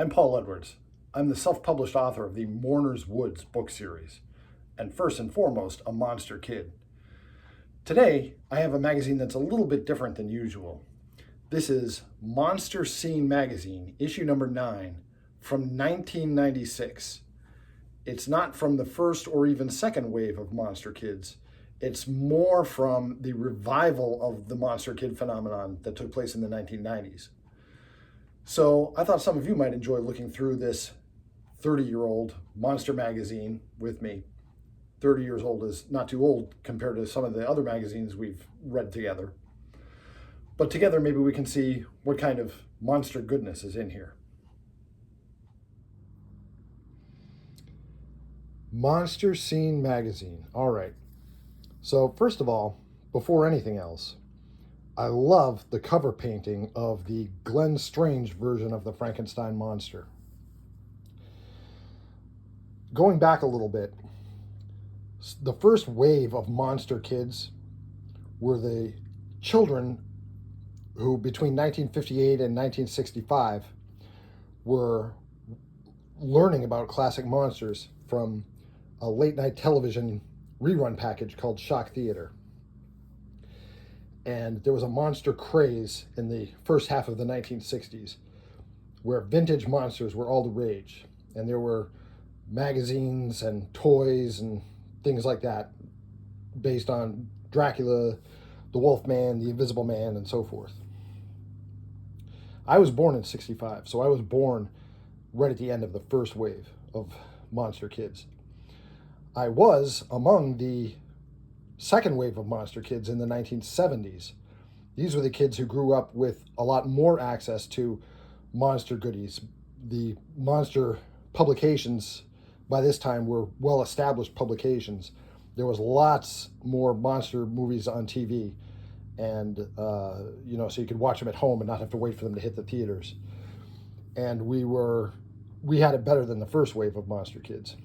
I'm Paul Edwards. I'm the self-published author of the Mourner's Woods book series, and first and foremost, a monster kid. Today, I have a magazine that's a little bit different than usual. This is Monsterscene magazine, issue number 9, from 1996. It's not from the first or even second wave of monster kids. It's more from the revival of the monster kid phenomenon that took place in the 1990s. So I thought some of you might enjoy looking through this 30-year-old monster magazine with me. 30 years old is not too old compared to some of the other magazines we've read together. But together, maybe we can see what kind of monster goodness is in here. Monsterscene magazine. All right. So first of all, before anything else, I love the cover painting of the Glenn Strange version of the Frankenstein monster. Going back a little bit, the first wave of monster kids were the children who, between 1958 and 1965, were learning about classic monsters from a late-night television rerun package called Shock Theater. And there was a monster craze in the first half of the 1960s where vintage monsters were all the rage. And there were magazines and toys and things like that based on Dracula, the Wolfman, the Invisible Man, and so forth. I was born in 65, so I was born right at the end of the first wave of monster kids. I was among the second wave of monster kids in the 1970s. These were the kids who grew up with a lot more access to monster goodies. The monster publications by this time were well-established publications. There was lots more monster movies on TV, and so you could watch them at home and not have to wait for them to hit the theaters. And we had it better than the first wave of monster kids.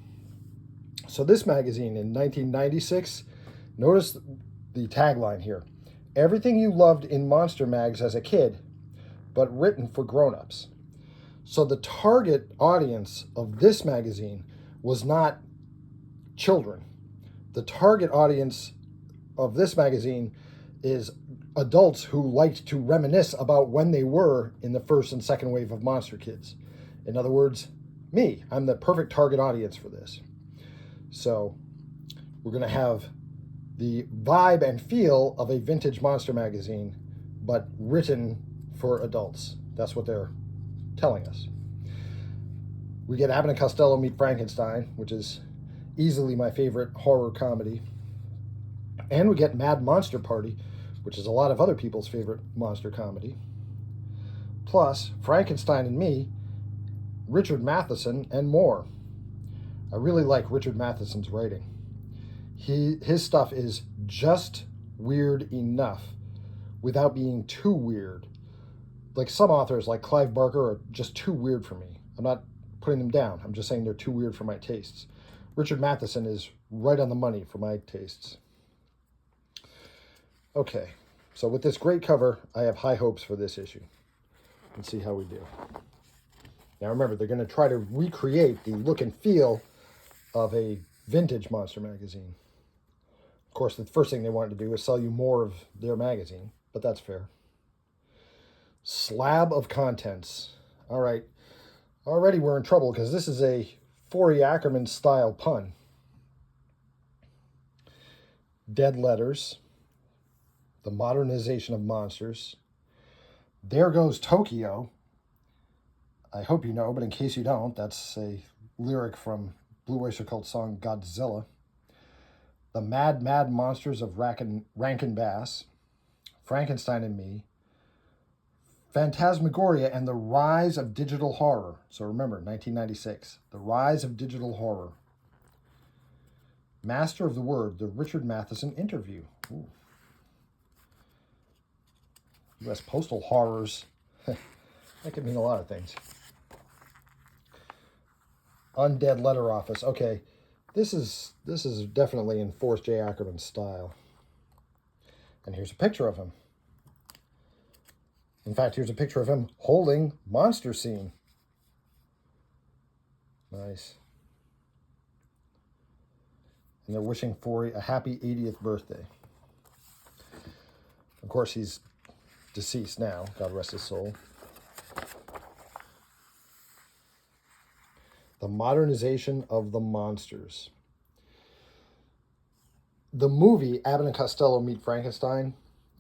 So this magazine in 1996, notice the tagline here: everything you loved in monster mags as a kid, but written for grown-ups. So the target audience of this magazine was not children. The target audience of this magazine is adults who liked to reminisce about when they were in the first and second wave of monster kids. In other words, me. I'm the perfect target audience for this. So we're going to have the vibe and feel of a vintage monster magazine, but written for adults. That's what they're telling us. We get Abbott and Costello Meet Frankenstein, which is easily my favorite horror comedy. And we get Mad Monster Party, which is a lot of other people's favorite monster comedy. Plus, Frankenstein and Me, Richard Matheson, and more. I really like Richard Matheson's writing. His stuff is just weird enough without being too weird. Like some authors, like Clive Barker, are just too weird for me. I'm not putting them down. I'm just saying they're too weird for my tastes. Richard Matheson is right on the money for my tastes. Okay, so with this great cover, I have high hopes for this issue. Let's see how we do. Now remember, they're going to try to recreate the look and feel of a vintage monster magazine. Of course, the first thing they wanted to do is sell you more of their magazine, but that's fair. Slab of contents. All right. Already we're in trouble because this is a Forey Ackerman style pun. Dead Letters. The Modernization of Monsters. There Goes Tokyo. I hope you know, but in case you don't, that's a lyric from Blue Oyster Cult song Godzilla. The Mad, Mad Monsters of Rankin Bass, Frankenstein and Me, Phantasmagoria and the Rise of Digital Horror. So remember, 1996, the Rise of Digital Horror. Master of the Word, the Richard Matheson interview. Ooh. U.S. Postal Horrors. That could mean a lot of things. Undead Letter Office. Okay, this is definitely in Forrest J. Ackerman's style. And here's a picture of him. In fact, here's a picture of him holding Monsterscene. Nice. And they're wishing for a happy 80th birthday. Of course, he's deceased now. God rest his soul. The modernization of the monsters. The movie Abbott and Costello Meet Frankenstein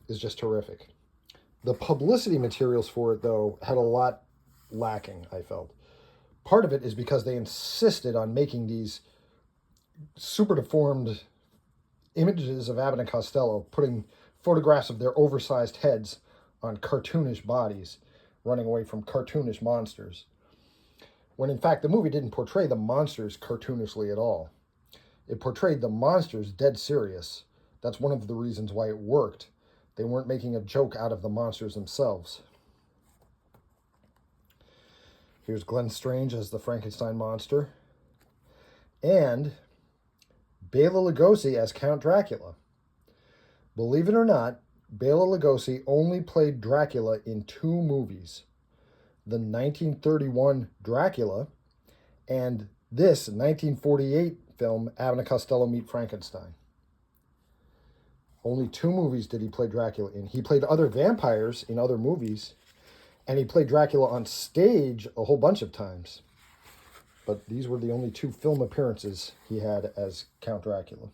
is just terrific. The publicity materials for it, though, had a lot lacking, I felt. Part of it is because they insisted on making these super deformed images of Abbott and Costello, putting photographs of their oversized heads on cartoonish bodies, running away from cartoonish monsters. When in fact the movie didn't portray the monsters cartoonishly at all. It portrayed the monsters dead serious. That's one of the reasons why it worked. They weren't making a joke out of the monsters themselves. Here's Glenn Strange as the Frankenstein monster. And Bela Lugosi as Count Dracula. Believe it or not, Bela Lugosi only played Dracula in 2 movies. The 1931 Dracula and this 1948 film, Abbott and Costello Meet Frankenstein. Only 2 movies did he play Dracula in. He played other vampires in other movies, and he played Dracula on stage a whole bunch of times. But these were the only 2 film appearances he had as Count Dracula.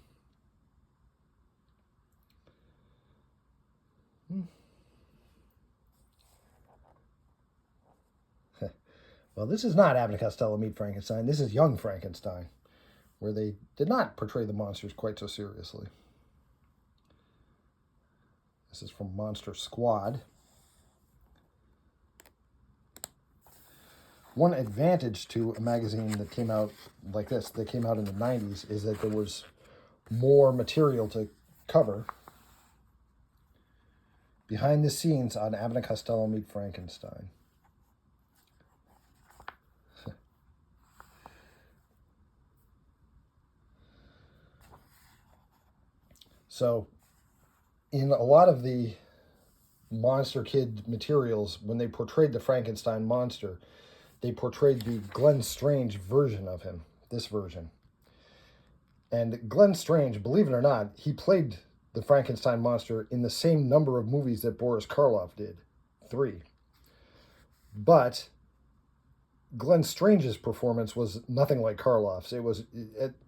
Well, this is not Abbott and Costello Meet Frankenstein. This is Young Frankenstein, where they did not portray the monsters quite so seriously. This is from Monster Squad. One advantage to a magazine that came out like this, that came out in the 90s, is that there was more material to cover. Behind the scenes on Abbott and Costello Meet Frankenstein. So, in a lot of the Monster Kid materials, when they portrayed the Frankenstein monster, they portrayed the Glenn Strange version of him, this version. And Glenn Strange, believe it or not, he played the Frankenstein monster in the same number of movies that Boris Karloff did, 3. But Glenn Strange's performance was nothing like Karloff's. It was,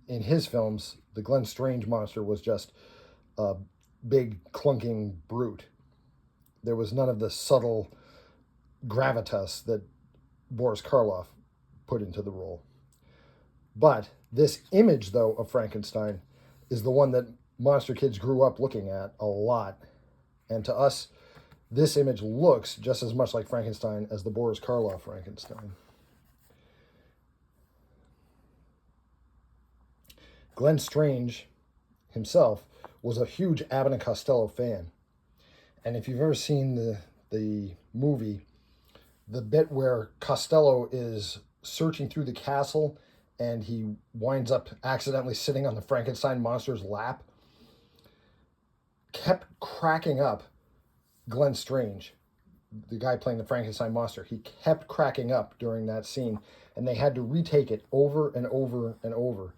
in his films, the Glenn Strange monster was just a big clunking brute. There was none of the subtle gravitas that Boris Karloff put into the role. But this image, though, of Frankenstein is the one that monster kids grew up looking at a lot. And to us, this image looks just as much like Frankenstein as the Boris Karloff Frankenstein. Glenn Strange himself was a huge Abbott and Costello fan. And if you've ever seen the movie, the bit where Costello is searching through the castle and he winds up accidentally sitting on the Frankenstein monster's lap, kept cracking up Glenn Strange, the guy playing the Frankenstein monster. He kept cracking up during that scene, and they had to retake it over and over and over.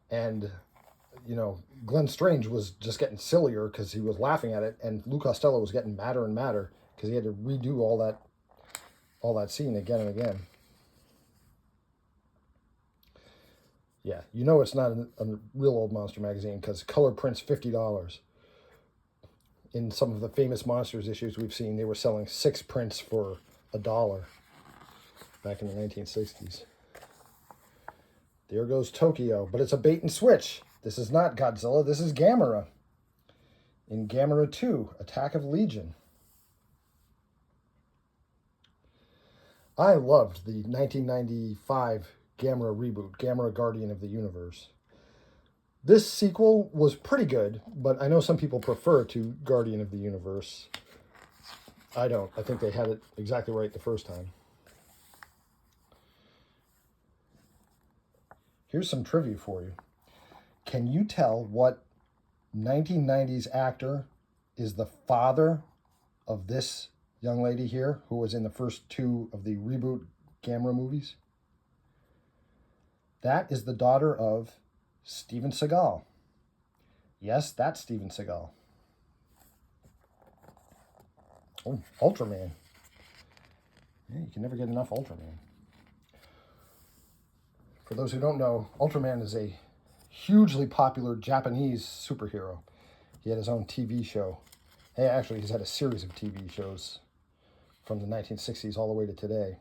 And you know, Glenn Strange was just getting sillier because he was laughing at it, and Lou Costello was getting madder and madder because he had to redo all that scene again and again. Yeah, you know it's not a real old monster magazine because color prints $50. In some of the famous Monsters issues we've seen, they were selling 6 prints for $1 back in the 1960s. There goes Tokyo, but it's a bait and switch. This is not Godzilla, this is Gamera. In Gamera 2, Attack of Legion. I loved the 1995 Gamera reboot, Gamera Guardian of the Universe. This sequel was pretty good, but I know some people prefer to Guardian of the Universe. I don't. I think they had it exactly right the first time. Here's some trivia for you. Can you tell what 1990s actor is the father of this young lady here who was in the first 2 of the reboot Gamera movies? That is the daughter of Steven Seagal. Yes, that's Steven Seagal. Oh, Ultraman. Yeah, you can never get enough Ultraman. For those who don't know, Ultraman is a hugely popular Japanese superhero. He had his own TV show. Hey, actually, he's had a series of TV shows from the 1960s all the way to today.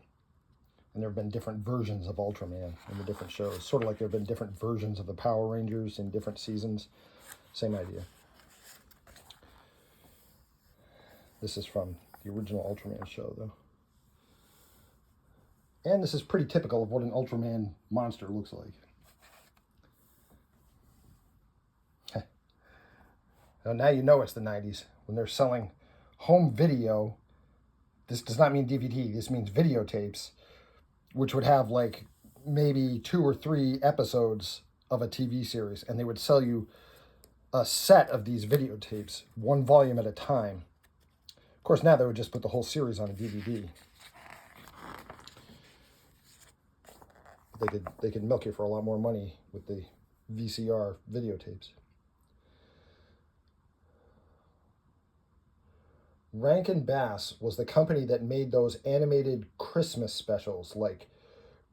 And there have been different versions of Ultraman in the different shows. Sort of like there have been different versions of the Power Rangers in different seasons. Same idea. This is from the original Ultraman show, though. And this is pretty typical of what an Ultraman monster looks like. Now you know it's the 90s. When they're selling home video, this does not mean DVD, this means videotapes, which would have like maybe 2 or 3 episodes of a TV series. And they would sell you a set of these videotapes, 1 volume at a time. Of course, now they would just put the whole series on a DVD. They could milk you for a lot more money with the VCR videotapes. Rankin Bass was the company that made those animated Christmas specials like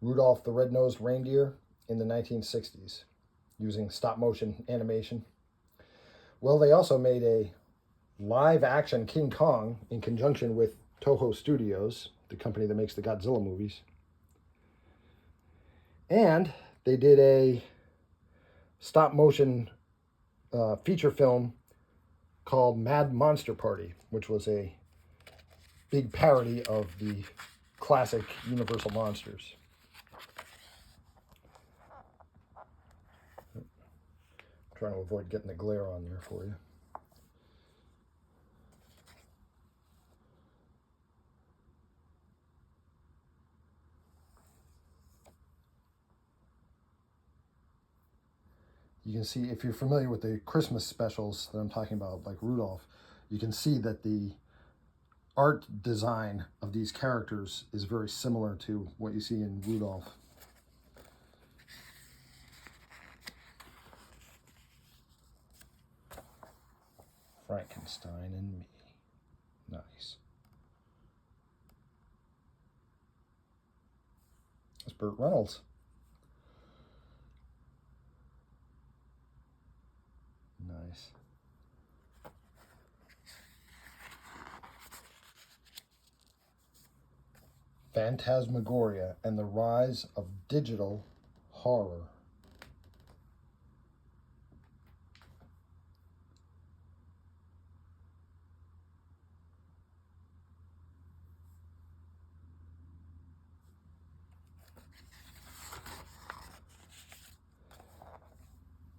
Rudolph the Red-Nosed Reindeer in the 1960s using stop-motion animation. Well, they also made a live-action King Kong in conjunction with Toho Studios, the company that makes the Godzilla movies. And they did a stop-motion feature film called Mad Monster Party, which was a big parody of the classic Universal monsters. I'm trying to avoid getting the glare on there for you. You can see, if you're familiar with the Christmas specials that I'm talking about, like Rudolph, you can see that the art design of these characters is very similar to what you see in Rudolph. Frankenstein and me. Nice. That's Burt Reynolds. Nice. Phantasmagoria and the Rise of Digital Horror.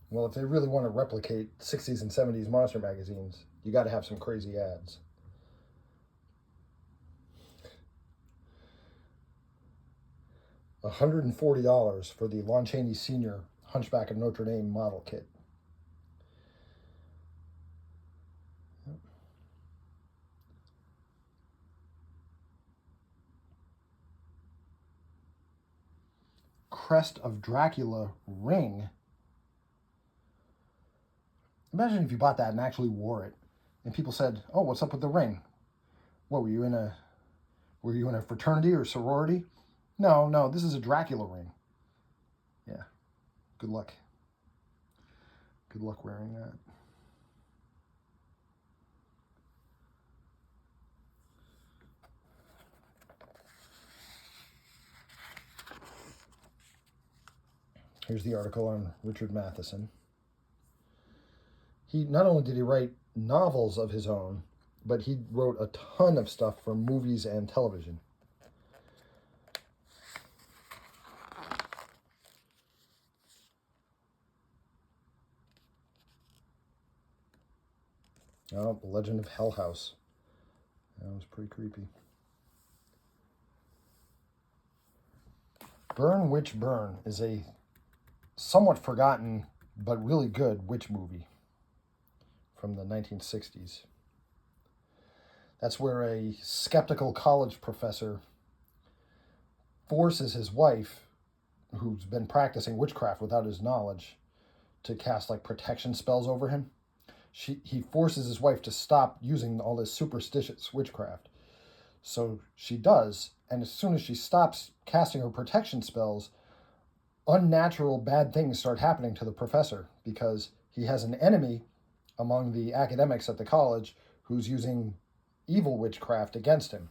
Well, if they really want to replicate 60s and 70s monster magazines, you got to have some crazy ads. $140 for the Lon Chaney Sr. Hunchback of Notre Dame model kit. Crest of Dracula ring. Imagine if you bought that and actually wore it, and people said, "Oh, what's up with the ring? What were you in a fraternity or sorority?" No, this is a Dracula ring. Yeah, good luck. Good luck wearing that. Here's the article on Richard Matheson. He not only did he write novels of his own, but he wrote a ton of stuff for movies and television. Oh, The Legend of Hell House. That was pretty creepy. Burn Witch Burn is a somewhat forgotten but really good witch movie from the 1960s. That's where a skeptical college professor forces his wife who's been practicing witchcraft without his knowledge to cast like protection spells over him. He forces his wife to stop using all this superstitious witchcraft. So she does, and as soon as she stops casting her protection spells, unnatural bad things start happening to the professor because he has an enemy among the academics at the college who's using evil witchcraft against him.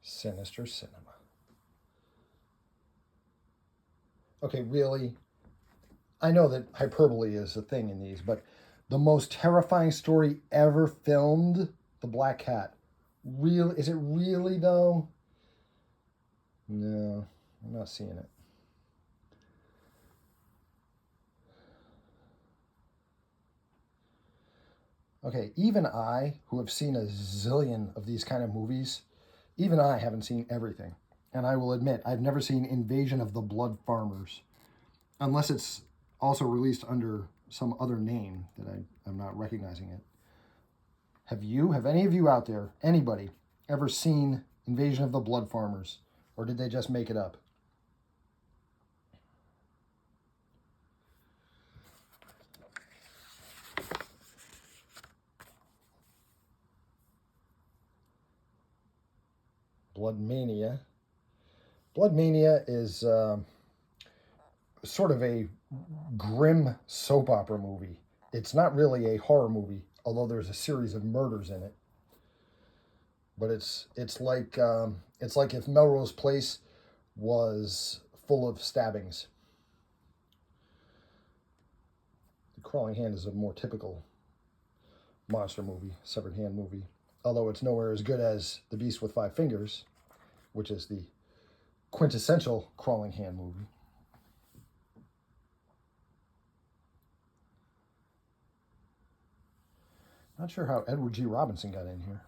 Sinister cinema. Okay, really? I know that hyperbole is a thing in these, but the most terrifying story ever filmed, The Black Cat. Real? Is it really, though? No, I'm not seeing it. Okay, even I, who have seen a zillion of these kind of movies, even I haven't seen everything. And I will admit, I've never seen Invasion of the Blood Farmers, unless it's also released under some other name that I'm not recognizing it. Have you? Have any of you out there, anybody, ever seen Invasion of the Blood Farmers? Or did they just make it up? Blood Mania. Blood Mania is sort of a grim soap opera movie. It's not really a horror movie, although there's a series of murders in it. But it's like if Melrose Place was full of stabbings. The Crawling Hand is a more typical monster movie, severed hand movie, although it's nowhere as good as The Beast with Five Fingers, which is the quintessential Crawling Hand movie. Not sure how Edward G. Robinson got in here,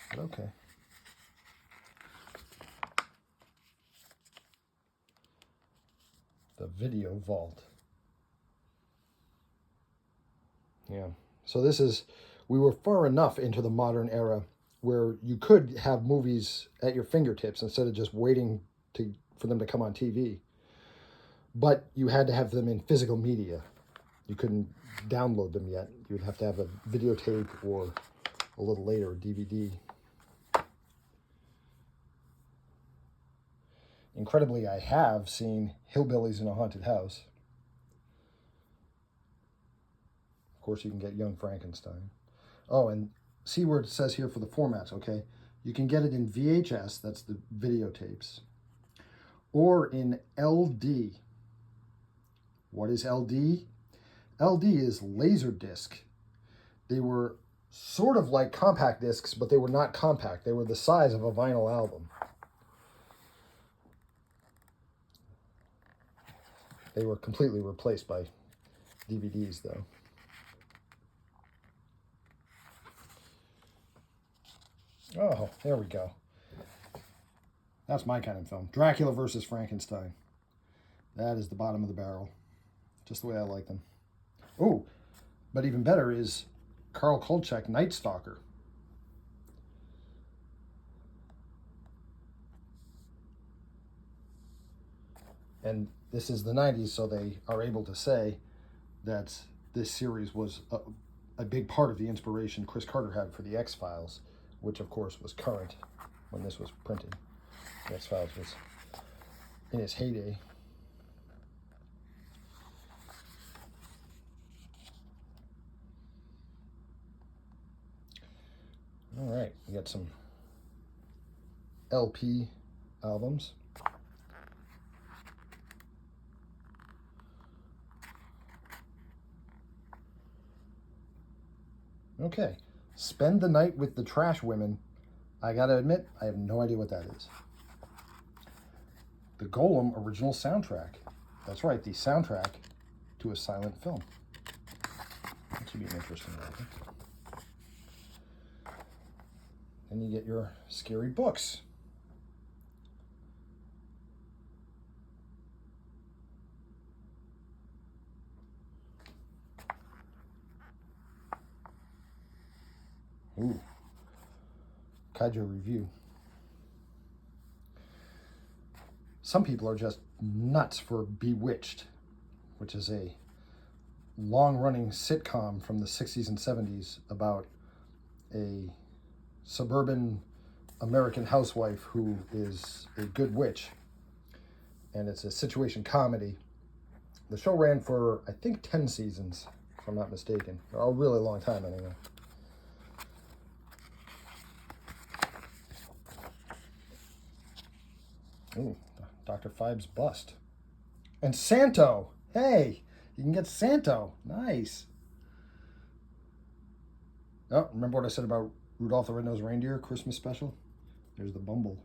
but okay. The Video Vault. Yeah. So we were far enough into the modern era where you could have movies at your fingertips instead of just waiting for them to come on TV. But you had to have them in physical media. You couldn't download them yet. You would have to have a videotape or a little later a DVD. Incredibly, I have seen Hillbillies in a Haunted House. Of course, you can get Young Frankenstein. Oh, and see where it says here for the formats, okay? You can get it in VHS, that's the videotapes, or in LD. What is LD? LD is Laserdisc. They were sort of like compact discs, but they were not compact. They were the size of a vinyl album. They were completely replaced by DVDs, though. Oh, there we go. That's my kind of film. Dracula versus Frankenstein. That is the bottom of the barrel. Just the way I like them. Oh, but even better is Karl Kolchak, Night Stalker. And this is the 90s, so they are able to say that this series was a big part of the inspiration Chris Carter had for the X-Files, which of course was current when this was printed. The X-Files was in its heyday. All right, we got some LP albums. Okay, Spend the Night with the Trash Women. I gotta admit, I have no idea what that is. The Golem original soundtrack. That's right, the soundtrack to a silent film. That should be an interesting one. Then you get your scary books. Ooh, Kaiju Review. Some people are just nuts for Bewitched, which is a long-running sitcom from the 60s and 70s about a suburban American housewife who is a good witch, and it's a situation comedy. The show ran for, I think, 10 seasons, if I'm not mistaken. A really long time, anyway. Ooh, Dr. Fibe's bust. And Santo! Hey! You can get Santo. Nice. Oh, remember what I said about Rudolph the Red-Nosed Reindeer Christmas special? There's the Bumble.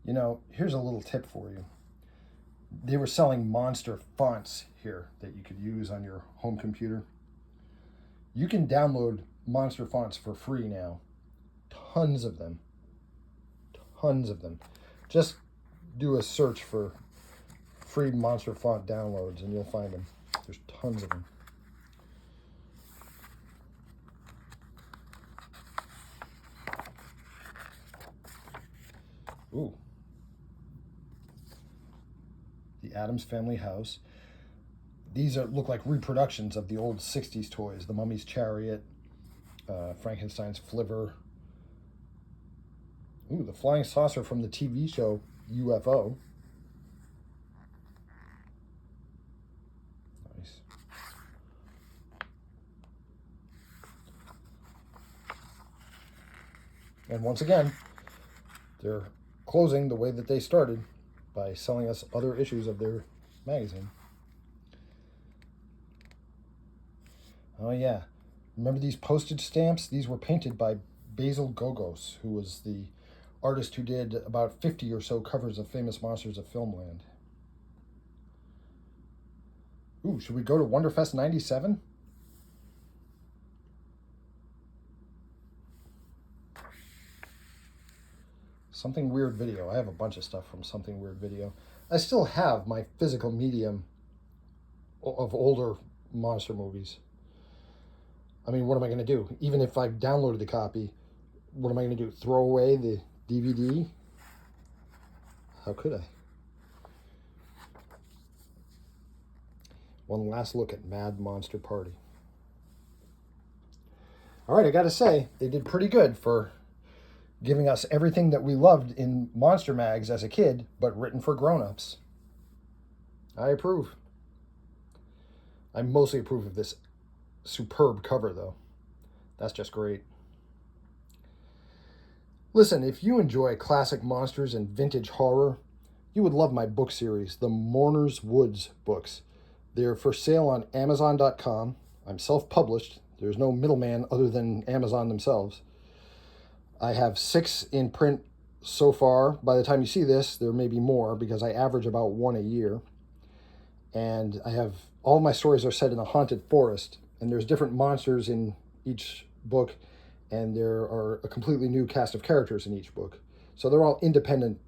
You know, here's a little tip for you. They were selling monster fonts here that you could use on your home computer. You can download monster fonts for free now. Tons of them. Tons of them. Just do a search for free monster font downloads and you'll find them. There's tons of them. Ooh. The Addams Family House. These look like reproductions of the old 60s toys. The Mummy's Chariot, Frankenstein's Flivver. Ooh, the flying saucer from the TV show UFO. Nice. And once again, they're closing the way that they started by selling us other issues of their magazine. Oh yeah, remember these postage stamps? These were painted by Basil Gogos, who was the artist who did about 50 or so covers of famous monsters of Filmland. Ooh, should we go to Wonderfest 97? Something Weird Video. I have a bunch of stuff from Something Weird Video. I still have my physical medium of older monster movies. I mean, what am I going to do? Even if I've downloaded the copy, what am I going to do? Throw away the DVD? How could I? One last look at Mad Monster Party. All right, I got to say, they did pretty good for giving us everything that we loved in monster mags as a kid, but written for grown-ups. I approve. I mostly approve of this superb cover, though. That's just great. Listen, if you enjoy classic monsters and vintage horror, you would love my book series, the Mourner's Woods books. They're for sale on Amazon.com. I'm self-published. There's no middleman other than Amazon themselves. I have 6 in print so far. By the time you see this, there may be more because I average about 1 a year. And I have all my stories are set in a haunted forest, and there's different monsters in each book, and there are a completely new cast of characters in each book. So they're all independent,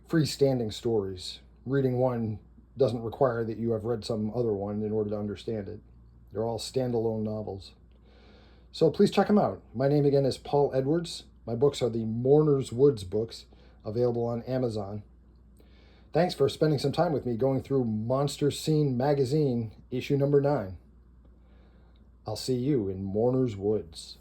freestanding stories. Reading one doesn't require that you have read some other one in order to understand it. They're all standalone novels. So please check them out. My name again is Paul Edwards. My books are the Mourner's Woods books, available on Amazon. Thanks for spending some time with me going through Monsterscene magazine, issue number 9. I'll see you in Mourner's Woods.